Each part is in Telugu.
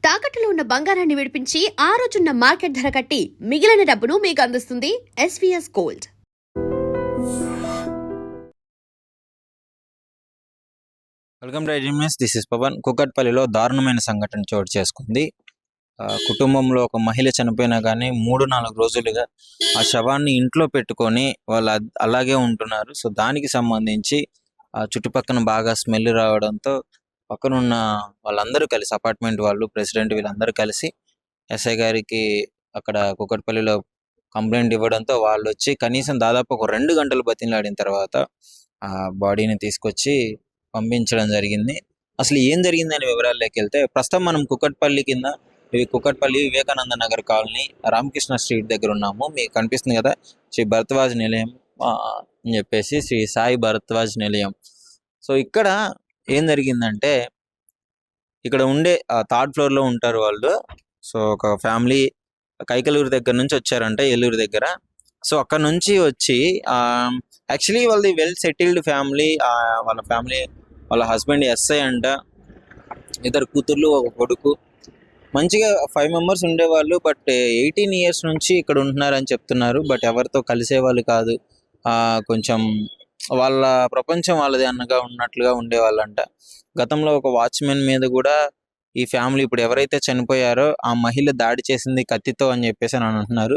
తాకట్టులో ఉన్న బంగారాన్ని విడిపించి ఆ రోజున్న మార్కెట్ ధర కట్టి మిగిలిన డబ్బును మీకు అందిస్తుంది SVS gold. Welcome to iDreams. This is Pavan. కుకట్పల్లిలో దారుణమైన సంఘటన చోటు చేసుకుంది. కుటుంబంలో ఒక మహిళ చనిపోయినా కానీ 3-4 రోజులుగా ఆ శవాన్ని ఇంట్లో పెట్టుకొని వాళ్ళు అలాగే ఉంటున్నారు. సో దానికి సంబంధించి చుట్టుపక్కన బాగా స్మెల్ రావడంతో పక్కనున్న వాళ్ళందరూ కలిసి, అపార్ట్మెంట్ వాళ్ళు, ప్రెసిడెంట్, వీళ్ళందరూ కలిసి ఎస్ఐ గారికి అక్కడ కుకట్పల్లిలో కంప్లైంట్ ఇవ్వడంతో వాళ్ళు వచ్చి కనీసం దాదాపు ఒక 2 గంటలు బతిమలాడిన తర్వాత ఆ బాడీని తీసుకొచ్చి పంపించడం జరిగింది. అసలు ఏం జరిగిందని వివరాల్లోకి వెళ్తే, ప్రస్తుతం మనం కుకట్పల్లి కింద, కుకట్పల్లి వివేకానంద నగర్ కాలనీ రామకృష్ణ స్ట్రీట్ దగ్గర ఉన్నాము. మీకు కనిపిస్తుంది కదా, శ్రీ భరద్వాజ్ నిలయం అని చెప్పేసి, శ్రీ సాయి భరద్వాజ్ నిలయం. సో ఇక్కడ ఏం జరిగిందంటే, ఇక్కడ ఉండే 3rd ఫ్లోర్లో ఉంటారు వాళ్ళు. సో ఒక ఫ్యామిలీ కైకలూరు దగ్గర నుంచి వచ్చారంట, ఏలూరు దగ్గర. సో అక్కడ నుంచి వచ్చి యాక్చువల్లీ వాళ్ళది వెల్ సెటిల్డ్ ఫ్యామిలీ. వాళ్ళ ఫ్యామిలీ, వాళ్ళ హస్బెండ్ ఎస్ఐ అంట, 2 కూతుర్లు, 1 కొడుకు. మంచిగా 5 మెంబర్స్ ఉండేవాళ్ళు. బట్ 18 ఇయర్స్ నుంచి ఇక్కడ ఉంటున్నారని చెప్తున్నారు. బట్ ఎవరితో కలిసేవాళ్ళు కాదు. కొంచెం వాళ్ళ ప్రపంచం వాళ్ళది అన్నగా ఉన్నట్లుగా ఉండేవాళ్ళంట. గతంలో ఒక వాచ్మెన్ మీద కూడా ఈ ఫ్యామిలీ, ఇప్పుడు ఎవరైతే చనిపోయారో ఆ మహిళ దాడి చేసింది కత్తితో అని చెప్పేసి అని అంటున్నారు.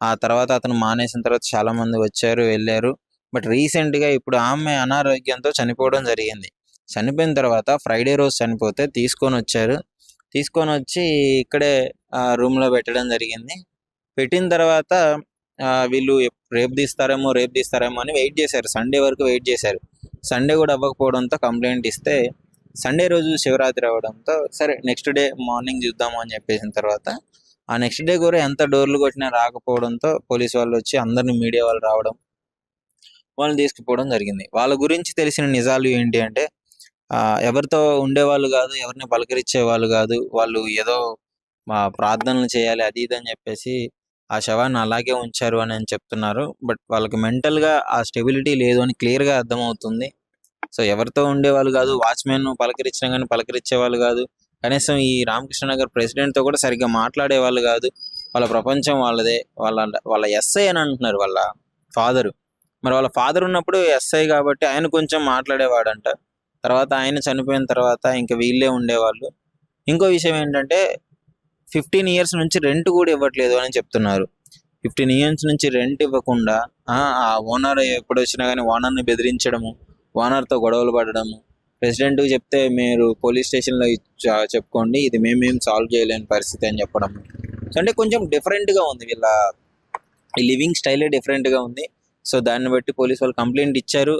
ఆ తర్వాత అతను మానేసిన తర్వాత చాలా మంది వచ్చారు, వెళ్ళారు. బట్ రీసెంట్గా ఇప్పుడు ఆమె అనారోగ్యంతో చనిపోవడం జరిగింది. చనిపోయిన తర్వాత ఫ్రైడే రోజు చనిపోతే తీసుకొని వచ్చి ఇక్కడే రూమ్లో పెట్టడం జరిగింది. పెట్టిన తర్వాత వీళ్ళు రేపు తీస్తారేమో అని వెయిట్ చేశారు. సండే వరకు వెయిట్ చేశారు. సండే కూడా అవ్వకపోవడంతో కంప్లైంట్ ఇస్తే, సండే రోజు శివరాత్రి అవ్వడంతో సరే నెక్స్ట్ డే మార్నింగ్ చూద్దాము అని చెప్పేసిన తర్వాత ఆ నెక్స్ట్ డే కూడా ఎంత డోర్లు కొట్టినా రాకపోవడంతో పోలీసు వాళ్ళు వచ్చి, అందరిని మీడియా వాళ్ళు రావడం, వాళ్ళని తీసుకుపోవడం జరిగింది. వాళ్ళ గురించి తెలిసిన నిజాలు ఏంటి అంటే, ఎవరితో ఉండేవాళ్ళు కాదు, ఎవరిని పలకరించే వాళ్ళు కాదు. వాళ్ళు ఏదో ప్రార్థనలు చేయాలి అది ఇది అని చెప్పేసి ఆ శవాన్ని అలాగే ఉంచారు అని చెప్తున్నారు. బట్ వాళ్ళకి మెంటల్గా ఆ స్టెబిలిటీ లేదు అని క్లియర్గా అర్థమవుతుంది. సో ఎవరితో ఉండేవాళ్ళు కాదు, వాచ్మెన్ పలకరించినా కానీ పలకరించే వాళ్ళు కాదు. కనీసం ఈ రామకృష్ణ నగర్ ప్రెసిడెంట్తో కూడా సరిగ్గా మాట్లాడే వాళ్ళు కాదు. వాళ్ళ ప్రపంచం వాళ్ళదే. వాళ్ళ ఎస్ఐ అని అంటున్నారు, వాళ్ళ ఫాదరు. మరి వాళ్ళ ఫాదర్ ఉన్నప్పుడు ఎస్ఐ కాబట్టి ఆయన కొంచెం మాట్లాడేవాడంట. తర్వాత ఆయన చనిపోయిన తర్వాత ఇంకా వీళ్ళే ఉండేవాళ్ళు. ఇంకో విషయం ఏంటంటే, 15 ఇయర్స్ నుంచి రెంట్ కూడా ఇవ్వట్లేదు అని చెప్తున్నారు. 15 ఇయర్స్ నుంచి రెంట్ ఇవ్వకుండా ఆ ఓనర్ ఎప్పుడు వచ్చినా కానీ ఓనర్ని బెదిరించడము, ఓనర్తో గొడవలు పడడము, ప్రెసిడెంట్కి చెప్తే మీరు పోలీస్ స్టేషన్లో చెప్పుకోండి, ఇది మేమేం సాల్వ్ చేయలేని పరిస్థితి అని చెప్పడం. అంటే కొంచెం డిఫరెంట్గా ఉంది, వీళ్ళ లివింగ్ స్టైలే డిఫరెంట్గా ఉంది. సో దాన్ని బట్టి పోలీసు వాళ్ళు కంప్లైంట్ ఇచ్చారు.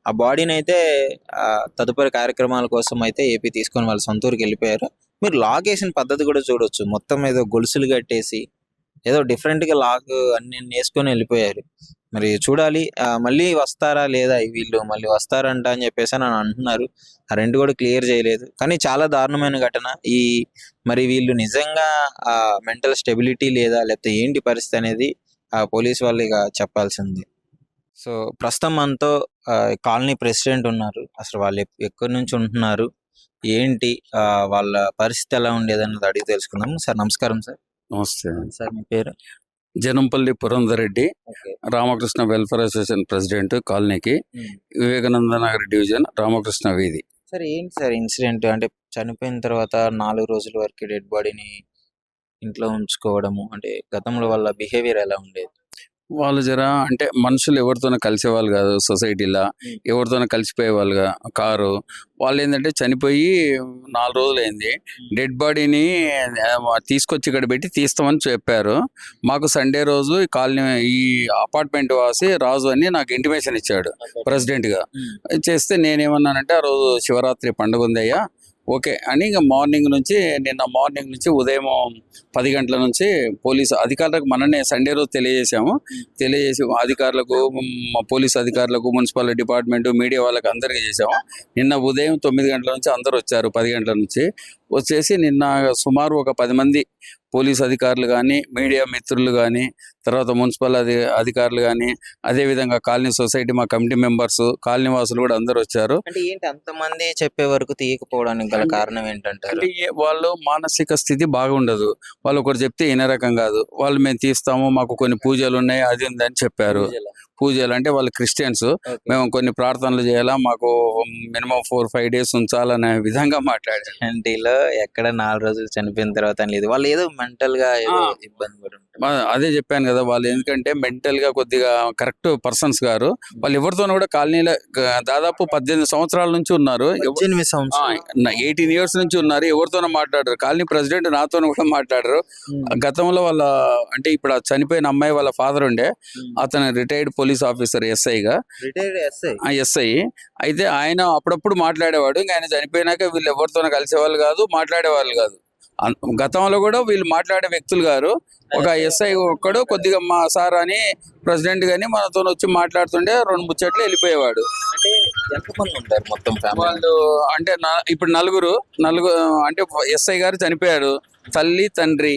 ఆ బాడీని అయితే తదుపరి కార్యక్రమాల కోసం అయితే ఏపీ తీసుకొని వాళ్ళ సొంత ఊరికి వెళ్ళిపోయారు. మీరు లాక్ వేసిన పద్ధతి కూడా చూడొచ్చు. మొత్తం ఏదో గొలుసులు కట్టేసి ఏదో డిఫరెంట్గా లాక్ అన్ని వేసుకొని వెళ్ళిపోయారు. మరి చూడాలి మళ్ళీ వస్తారా లేదా, వీళ్ళు మళ్ళీ వస్తారంట అని చెప్పేసి అని అంటున్నారు. ఆ రెండు కూడా క్లియర్ చేయలేదు. కానీ చాలా దారుణమైన ఘటన. మరి వీళ్ళు నిజంగా మెంటల్ స్టెబిలిటీ లేదా, లేకపోతే ఏంటి పరిస్థితి అనేది పోలీస్ వాళ్ళు ఇక చెప్పాల్సింది. సో ప్రస్తుతం మనతో కాలనీ ప్రెసిడెంట్ ఉన్నారు. అసలు వాళ్ళు ఎక్కడి నుంచి ఉంటున్నారు, ఏంటి, వాళ్ళ పరిస్థితి ఎలా ఉండేది అన్నది అడిగి తెలుసుకుందాం. సార్ నమస్కారం. సార్ నమస్తే సార్, మీ పేరు? Janampalli Purandhar Reddy, Ramakrishna welfare association president, కాలనీకి, వివేకానంద నగర్ డివిజన్, రామకృష్ణ వీధి. సార్ ఏంటి సార్ ఇన్సిడెంట్? అంటే చనిపోయిన తర్వాత 4 రోజుల వరకు డెడ్ బాడీని ఇంట్లో ఉంచుకోవడము, అంటే గతంలో వాళ్ళ బిహేవియర్ ఎలా ఉండేది? వాళ్ళు అంటే మనుషులు ఎవరితోనో కలిసేవాళ్ళు కాదు. సొసైటీలో ఎవరితోనో కలిసిపోయేవాళ్ళుగా కారు. వాళ్ళు ఏంటంటే చనిపోయి 4 రోజులు అయింది. డెడ్ బాడీని తీసుకొచ్చి ఇక్కడ పెట్టి తీస్తామని చెప్పారు. మాకు సండే రోజు ఈ కాలనీ, ఈ అపార్ట్మెంట్ వాసి రాజు అని నాకు ఇంటిమేషన్ ఇచ్చాడు ప్రెసిడెంట్గా. చేస్తే నేనేమన్నానంటే, ఆ రోజు శివరాత్రి పండుగ ఉందయ్యా, ఓకే అని నిన్న మార్నింగ్ నుంచి ఉదయం 10 గంటల నుంచి పోలీసు అధికారులకు మననే సండే రోజు తెలియజేసి అధికారులకు, పోలీసు అధికారులకు, మున్సిపల్ డిపార్ట్మెంట్, మీడియా వాళ్ళకి అందరికీ చేసాము. నిన్న ఉదయం 9 గంటల నుంచి అందరూ వచ్చారు. 10 గంటల నుంచి వచ్చేసి నిన్న సుమారు ఒక 10 మంది పోలీస్ అధికారులు కానీ, మీడియా మిత్రులు కానీ, తర్వాత మున్సిపల్ అధికారులు కానీ, అదేవిధంగా కాలనీ సొసైటీ మా కమిటీ మెంబర్స్, కాలనీ వాసులు కూడా అందరూ వచ్చారు. అంటే ఏంటి అంతమంది చెప్పే వరకు తీయకపోవడానికి గల కారణం ఏంటంటారు? అంటే వాళ్ళు మానసిక స్థితి బాగుండదు. వాళ్ళు ఒకరు చెప్తే ఇనే రకం కాదు. వాళ్ళు మేము తీస్తాము, మాకు కొన్ని పూజలు ఉన్నాయి, అది ఉంది అని చెప్పారు. పూజలు అంటే వాళ్ళు క్రిస్టియన్స్, మేము కొన్ని ప్రార్థనలు చేయాలా, మాకు మినిమం 4-5 డేస్ ఉంచాలనే విధంగా మాట్లాడారు. ఇంటిలో ఎక్కడ 4 రోజులు చనిపోయిన తర్వాత లేదు, వాళ్ళు ఏదో మెంటల్ గా ఏదో ఇబ్బంది పడి ఉంటారు. అదే చెప్పాను కదా, వాళ్ళు ఎందుకంటే మెంటల్ గా కొద్దిగా కరెక్ట్ పర్సన్స్ గారు. వాళ్ళు ఎవరితోనూ కూడా కాలనీలో దాదాపు 18 సంవత్సరాల నుంచి ఉన్నారు. 18 ఇయర్స్ నుంచి ఉన్నారు. ఎవరితోనో మాట్లాడరు. కాలనీ ప్రెసిడెంట్ నాతో కూడా మాట్లాడరు. గతంలో వాళ్ళ అంటే ఇప్పుడు ఆ చనిపోయిన అమ్మాయి వాళ్ళ ఫాదర్ ఉండే, అతను రిటైర్డ్ పోలీస్ ఆఫీసర్, ఎస్ఐగా. ఎస్ఐ అయితే ఆయన అప్పుడప్పుడు మాట్లాడేవాడు. ఇంకా ఆయన చనిపోయినాక వీళ్ళు ఎవరితోనో కలిసేవాళ్ళు కాదు, మాట్లాడేవాళ్ళు కాదు. గతంలో కూడా వీళ్ళు మాట్లాడే వ్యక్తులు గారు. ఒక ఎస్ఐ ఒక్కడు కొద్దిగా మా సార్ అని ప్రెసిడెంట్ గాని మనతో వచ్చి మాట్లాడుతుంటే 2 ముచ్చట్లు వెళ్ళిపోయేవాడు. అంటే ఎంతమంది ఉంటారు మొత్తం ఫ్యామిలీ? వాళ్ళు అంటే ఇప్పుడు నలుగురు అంటే ఎస్ఐ గారు చనిపోయాడు. తల్లి తండ్రి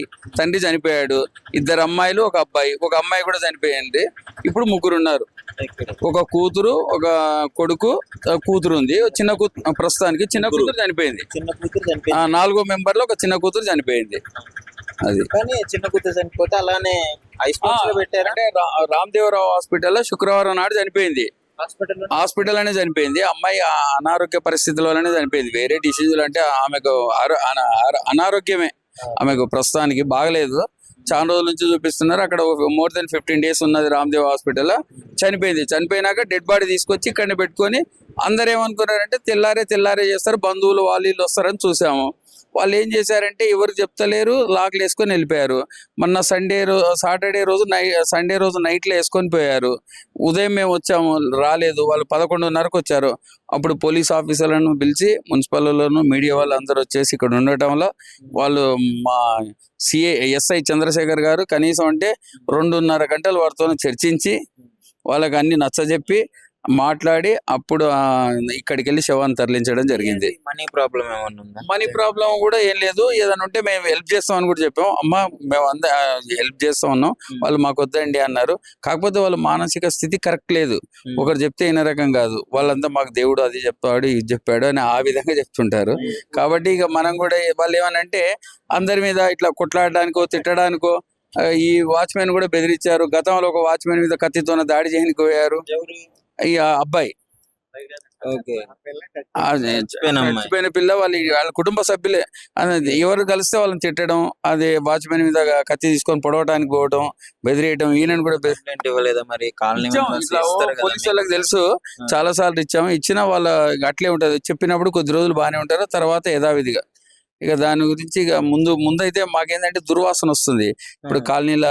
చనిపోయాడు. 2 అమ్మాయిలు, ఒక అబ్బాయి. ఒక అమ్మాయి కూడా చనిపోయింది. ఇప్పుడు 3 ఉన్నారు. ఒక కూతురు, ఒక కొడుకు, కూతురు ఉంది. చిన్న కూతురు ప్రస్తుతానికి చిన్న కూతురు చనిపోయింది. 4వ మెంబర్ లో ఒక చిన్న కూతురు చనిపోయింది. అది కానీ చిన్న కూతురు చనిపోతే అలానే పెట్టారు. అంటే రామదేవరావు హాస్పిటల్లో శుక్రవారం నాడు చనిపోయింది. హాస్పిటల్ అనే చనిపోయింది. అమ్మాయి అనారోగ్య పరిస్థితుల వల్లనే చనిపోయింది. వేరే డిసీజులు అంటే ఆమెకు అనారోగ్యమే. ఆమెకు ప్రస్తుతానికి బాగలేదు. చాలా రోజుల నుంచి చూపిస్తున్నారు. అక్కడ మోర్ దెన్ 15 డేస్ ఉన్నది రామదేవ్ హాస్పిటల్. చనిపోయినాక డెడ్ బాడీ తీసుకొచ్చి ఇక్కడనే పెట్టుకొని అందరు ఏమనుకున్నారంటే తెల్లారే చేస్తారు, బంధువులు వాళ్ళు వీళ్ళు వస్తారని చూసాము. వాళ్ళు ఏం చేశారంటే ఎవరు చెప్తలేరు, లాక్లు వేసుకొని వెళ్ళిపోయారు. మొన్న సండే రోజు నైట్లో వేసుకొని పోయారు. ఉదయం మేము వచ్చాము, రాలేదు. వాళ్ళు 11:30కు వచ్చారు. అప్పుడు పోలీస్ ఆఫీసర్లను పిలిచి మున్సిపల్లోను మీడియా వాళ్ళు అందరూ వచ్చేసి ఇక్కడ ఉండటంలో వాళ్ళు మా ఎస్ఐ చంద్రశేఖర్ గారు కనీసం అంటే 2.5 గంటలు వారితో చర్చించి వాళ్ళకి అన్ని నచ్చజెప్పి మాట్లాడి అప్పుడు ఇక్కడికి వెళ్ళి శవాన్ని తరలించడం జరిగింది. మనీ ప్రాబ్లం ఏమన్నా ఉందా? మనీ ప్రాబ్లం కూడా ఏం లేదు. ఏదైనా ఉంటే మేము హెల్ప్ చేస్తామని కూడా చెప్పాం. అమ్మ మేము హెల్ప్ చేస్తా ఉన్నాం, వాళ్ళు మాకు వద్దండి అన్నారు. కాకపోతే వాళ్ళ మానసిక స్థితి కరెక్ట్ లేదు. ఒకరు చెప్తే ఇన్న రకం కాదు. వాళ్ళంతా మాకు దేవుడు అది చెప్తాడు, ఇది చెప్పాడు అని ఆ విధంగా చెప్తుంటారు. కాబట్టి ఇక మనం కూడా వాళ్ళు ఏమనంటే అందరి మీద ఇట్లా కొట్లాడడానికో తిట్టడానికో ఈ వాచ్మెన్ కూడా బెదిరించారు. గతంలో ఒక వాచ్మెన్ మీద కత్తితో దాడి చేయడానికి పోయారు. ఈ అబ్బాయి చచ్చిపోయిన పిల్ల వాళ్ళ కుటుంబ సభ్యులే. ఎవరు కలిస్తే వాళ్ళని తిట్టడం, అదే వాచ్మెన్ మీద కత్తి తీసుకొని పొడవటానికి పోవడం, బెదిరియటం. ఈయనను కూడా ఇవ్వలేదా మరి? పోలీసు వాళ్ళకి తెలుసు, చాలా సార్లు ఇచ్చిన వాళ్ళ అట్లే ఉంటది. చెప్పినప్పుడు కొద్ది రోజులు బాగానే ఉంటారు, తర్వాత యథావిధిగా ఇక దాని గురించి ఇక ముందైతే మాకేంటంటే దుర్వాసన వస్తుంది. ఇప్పుడు కాలనీల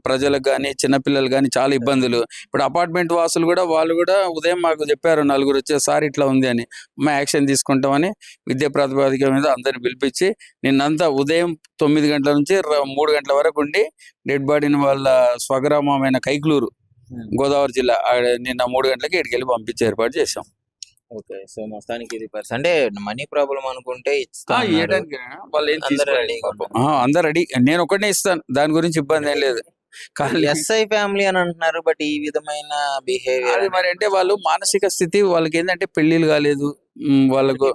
ప్రజలకు కానీ చిన్నపిల్లలు కానీ చాలా ఇబ్బందులు. ఇప్పుడు అపార్ట్మెంట్ వాసులు కూడా వాళ్ళు కూడా ఉదయం మాకు చెప్పారు, 4 వచ్చేసారి ఇట్లా ఉంది అని. మా యాక్షన్ తీసుకుంటామని విద్యా ప్రాతిపదిక మీద అందరిని పిలిపించి నిన్నంతా ఉదయం 9 గంటల నుంచి 3 గంటల వరకు ఉండి డెడ్ బాడీని వాళ్ళ స్వగ్రామమైన కైక్లూరు, గోదావరి జిల్లా, నిన్న 3 గంటలకి ఇక్కడికి వెళ్ళి పంపించే ఏర్పాటు చేసాం. ఓకే, సో మొత్తానికి ఇది అంటే మనీ ప్రాబ్లం అనుకుంటే వాళ్ళు అందరు రెడీ. నేను ఒకటే ఇస్తాను, దాని గురించి ఇబ్బంది ఏం లేదు. కానీ ఎస్ఐ ఫ్యామిలీ అని అంటున్నారు, బట్ ఈ విధమైన బిహేవియర్ అది మరి అంటే వాళ్ళు మానసిక స్థితి వాళ్ళకి ఏంటంటే పెళ్లిళ్ళు కాలేదు, వాళ్ళకు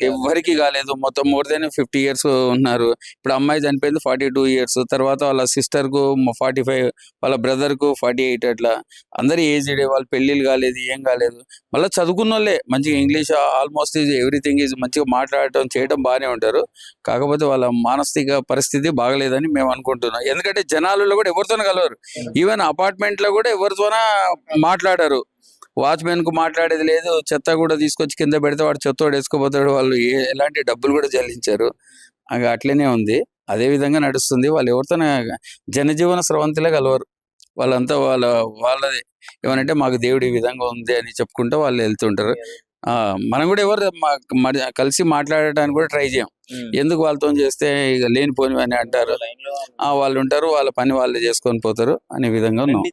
ఎవరికి కాలేదు. మొత్తం మోర్ దెన్ 50 ఇయర్స్ ఉన్నారు. ఇప్పుడు అమ్మాయి చనిపోయింది 42 ఇయర్స్. తర్వాత వాళ్ళ సిస్టర్ కు 45, వాళ్ళ బ్రదర్ కు 48. అట్లా అందరు ఏజ్డ్. వాళ్ళు పెళ్లిళ్ళు కాలేదు, ఏం కాలేదు. మళ్ళీ చదువుకున్న వాళ్ళే, మంచిగా ఇంగ్లీష్ ఆల్మోస్ట్ ఎవ్రీథింగ్ ఈజ్ మంచిగా మాట్లాడటం చేయడం బాగానే ఉంటారు. కాకపోతే వాళ్ళ మానసిక పరిస్థితి బాగలేదని మేము అనుకుంటున్నాం. ఎందుకంటే జనాలలో కూడా ఎవరితోనూ కలవరు. ఈవెన్ అపార్ట్మెంట్ లో కూడా ఎవరితోనా మాట్లాడారు. వాచ్మెన్ కు మాట్లాడేది లేదు. చెత్త కూడా తీసుకొచ్చి కింద పెడితే వాడు చెత్త వేసుకోపోతాడు. వాళ్ళు ఎలాంటి డబ్బులు కూడా చెల్లించారు. అట్లనే ఉంది, అదే విధంగా నడుస్తుంది. వాళ్ళు ఎవరితో జనజీవన స్రవంతిలో కలవరు. వాళ్ళంతా వాళ్ళది ఏమనంటే మాకు దేవుడు ఈ విధంగా ఉంది అని చెప్పుకుంటూ వాళ్ళు వెళ్తుంటారు. మనం కూడా ఎవరు కలిసి మాట్లాడటానికి కూడా ట్రై చేయం. ఎందుకు వాళ్ళతో చేస్తే ఇక లేనిపోని అని అంటారు. వాళ్ళు ఉంటారు, వాళ్ళ పని వాళ్ళు చేసుకొని పోతారు అనే విధంగా ఉన్నాం.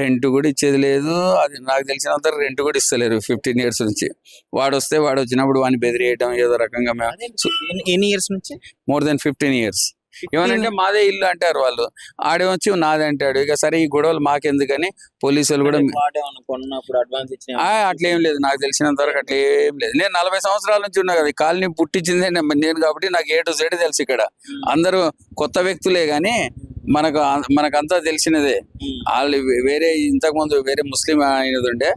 రెంట్ కూడా ఇచ్చేది లేదు, అది నాకు తెలిసినంత రెంట్ కూడా ఇస్తలేరు 15 years నుంచి. వాడు వచ్చినప్పుడు వాడిని బెదిరియడం ఏదో రకంగా ఎన్ని ఇయర్స్ నుంచి? More than 15 years. ఏమనంటే మాదే ఇల్లు అంటారు వాళ్ళు, ఆడే వచ్చి నాదే అంటాడు. ఇక సరే ఈ గొడవలు మాకెందుకని పోలీసులు కూడా కొన్నప్పుడు అడ్వాన్స్ ఇచ్చిన అట్లేం లేదు, నాకు తెలిసినంత వరకు అట్లా ఏం లేదు. నేను 40 సంవత్సరాల నుంచి ఉన్నా కదా, ఈ కాలనీ పుట్టించిందే నేను కాబట్టి నాకు A to Z తెలుసు. ఇక్కడ అందరూ కొత్త వ్యక్తులే గాని మనకంతా తెలిసినదే. వాళ్ళు వేరే ఇంతకుముందు వేరే ముస్లిం అయినది ఉండే,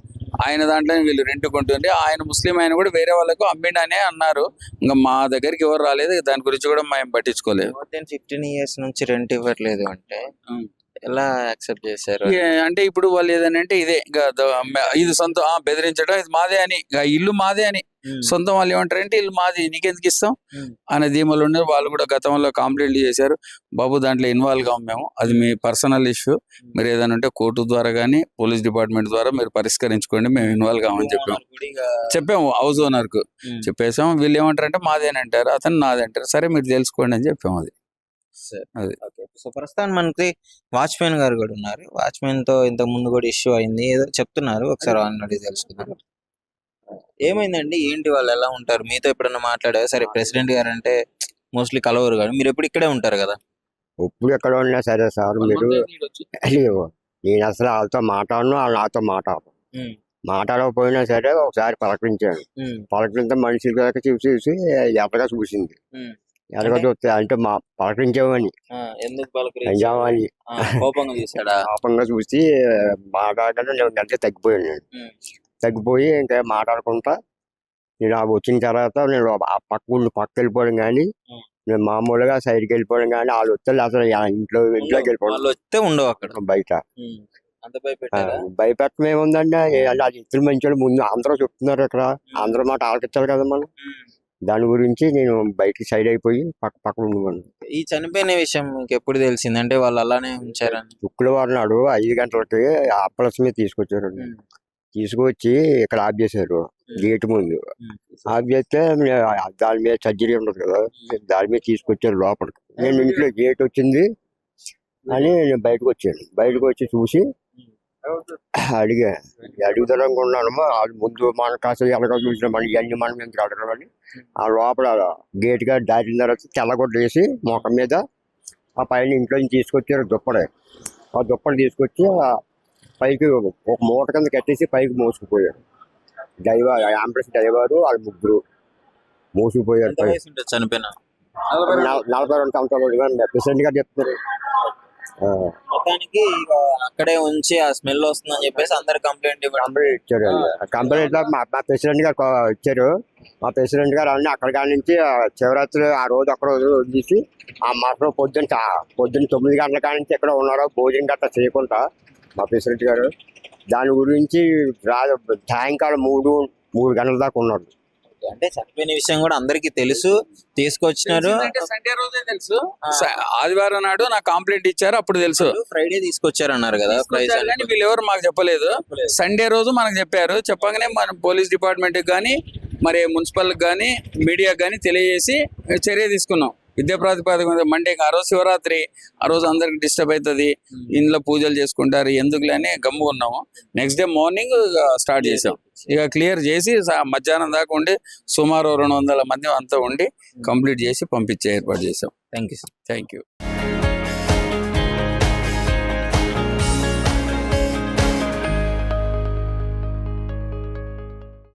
ఆయన దాంట్లో వీళ్ళు రెంట్ కొంటుండే, ఆయన ముస్లిం ఆయన కూడా వేరే వాళ్ళకు అమ్మిండనే అన్నారు. ఇంకా మా దగ్గరికి ఎవరు రాలేదు, దాని గురించి కూడా మేము పట్టించుకోలేదు. 15 years నుంచి రెంట్ ఇవ్వట్లేదు అంటే ఎలా యాక్సెప్ట్ చేశారు? అంటే ఇప్పుడు వాళ్ళు ఏదనంటే ఇదే ఇది సొంతం బెదిరించడం, ఇది మాదే అని, ఇల్లు మాదే అని సొంతం. వాళ్ళు ఏమంటారంటే ఇల్లు మాది, నీకెందుకు ఇస్తాం అనే ధీమలు ఉన్నారు. వాళ్ళు కూడా గతంలో కంప్లైంట్ చేశారు, బాబు దాంట్లో ఇన్వాల్వ్ కావు మేము, అది మీ పర్సనల్ ఇష్యూ, మీరు ఏదైనా ఉంటే కోర్టు ద్వారా కానీ పోలీస్ డిపార్ట్మెంట్ ద్వారా మీరు పరిష్కరించుకోండి, మేము ఇన్వాల్వ్ కావని చెప్పాము హౌస్ ఓనర్ కు చెప్పేసాం. వీళ్ళు ఏమంటారంటే మాదేనంటారు, అతను నాదంటారు. సరే మీరు తెలుసుకోండి అని చెప్పాము. అది సో ప్రస్తుతం మనకి వాచ్మెన్ గారు కూడా ఉన్నారు. వాచ్మెన్ తో ఇంతకు ముందు కూడా ఇష్యూ అయింది ఏదో చెప్తున్నారు, ఒకసారి ఆల్రెడీ తెలుసుకున్నారు. ఏమైందండి, ఏంటి, వాళ్ళు ఎలా ఉంటారు? మీతో ఎప్పుడన్నా మాట్లాడారు? సరే ప్రెసిడెంట్ గారు అంటే మోస్ట్లీ కలవరు, కానీ మీరు ఎప్పుడు ఇక్కడే ఉంటారు కదా. ఇప్పుడు ఎక్కడ ఉన్నా సరే సార్, మీరు నేను అసలు వాళ్ళతో మాట్లాడను, వాళ్ళు నాతో మాట్లాడకపోయినా సరే ఒకసారి పలకరించాను. పలకరించే మనుషులు కదా చూసి ఎర్రగా చూసింది. ఎర్రగా చూస్తే అంటే పలకరించామని ఎందుకు పలకరించామని కోపంగా చూసి మాట్లాడకుండా నేను గంటకి తగ్గిపోయి ఇంకా మాట్లాడుకుంటా నేను వచ్చిన తర్వాత నేను పక్క వెళ్ళిపోవడం కానీ, నేను మామూలుగా సైడ్కి వెళ్ళిపోవడం కానీ, వాళ్ళు వస్తే అసలు ఇంట్లోకి వెళ్ళిపోవడం ఉండవు అక్కడ బయట. భయపెట్టడం ఏముందండి, అది ఇద్దరు మంచి ముందు అందరూ చెప్తున్నారు, ఇక్కడ అందరూ మాట ఆలకించాలి కదా మనం. దాని గురించి నేను బయటికి సైడ్ అయిపోయి పక్కన ఉండమను. ఈ చనిపోయిన విషయం మీకు ఎప్పుడు తెలిసింది? అంటే వాళ్ళు అలానే ఉంచారని శుక్రవారం నాడు 5 గంటలకి అప్పలస్ మీద తీసుకొచ్చారు. తీసుకొచ్చి ఇక్కడ ఆఫ్ చేశారు గేట్ ముందు. ఆఫ్ చేస్తే దాని మీద సర్జరీ ఉండదు కదా, దాని మీద తీసుకొచ్చారు లోపలికి. నేను ఇంట్లో గేట్ వచ్చింది అని నేను బయటకు వచ్చి చూసి అడుగుదనుకున్నాను. అది ముందు మన కాస్త ఎలాగో చూసిన మన ఇవన్నీ మనం ఎందుకు అడగమని ఆ లోపల గేట్ గా దాటిన తర్వాత తెల్లగొడ్డ వేసి మొఖం మీద ఆ పైన ఇంట్లో తీసుకొచ్చారు దుప్పడే. ఆ దుప్పటి తీసుకొచ్చి పైకి ఒక మూట కింద కట్టేసి పైకి మోసుకుపోయారు. అంబులెన్స్ డ్రైవరు వాళ్ళు ముగ్గురు మోసుకుపోయారు. చనిపోయిన 42 సంవత్సరాలు ప్రెసిడెంట్ గారు చెప్తున్నారు. మొత్తానికి అక్కడే ఉంచి ఆ స్మెల్ వస్తుందని చెప్పేసి అందరు కంప్లైంట్ ఇచ్చారు. కంప్లైంట్ మా ప్రెసిడెంట్ గారు ఇచ్చారు. మా ప్రెసిడెంట్ గారు అన్నీ అక్కడ కాడి నుంచి శివరాత్రి ఆ రోజు ఒక్క రోజు తీసి ఆ మాసం పొద్దున్న 9 గంటల కాడి నుంచి ఎక్కడ ఉన్నారో భోజనం గట్రా చేయకుండా మా ప్రెసిడెంట్ గారు. దాని గురించి సాయంకాలం 3 గంటల దాకా ఉన్నారు. అంటే చనిపోయిన విషయం కూడా అందరికి తెలుసు, తీసుకొచ్చినారు. సండే రోజే తెలుసు, ఆదివారం నాడు నాకు కంప్లైంట్ ఇచ్చారు, అప్పుడు తెలుసు. ఫ్రైడే తీసుకొచ్చారు అన్నారు కదా, వీళ్ళు ఎవరు మాకు చెప్పలేదు. సండే రోజు మనకు చెప్పారు. చెప్పగానే మనం పోలీస్ డిపార్ట్మెంట్ కానీ మరి మున్సిపల్ కానీ మీడియాకి కానీ తెలియజేసి చర్య తీసుకున్నాం. విద్యా ప్రాతిపదిక మీద మండే ఆ రోజు శివరాత్రి, ఆ రోజు అందరికి డిస్టర్బ్ అవుతుంది, ఇంట్లో పూజలు చేసుకుంటారు, ఎందుకులే అని గమ్ము ఉన్నాము. నెక్స్ట్ డే మార్నింగ్ స్టార్ట్ చేసాం. ఇక క్లియర్ చేసి మధ్యాహ్నం దాకా ఉండి సుమారు 200 మంది అంతా ఉండి కంప్లీట్ చేసి పంపించే ఏర్పాటు చేసాం. Thank you.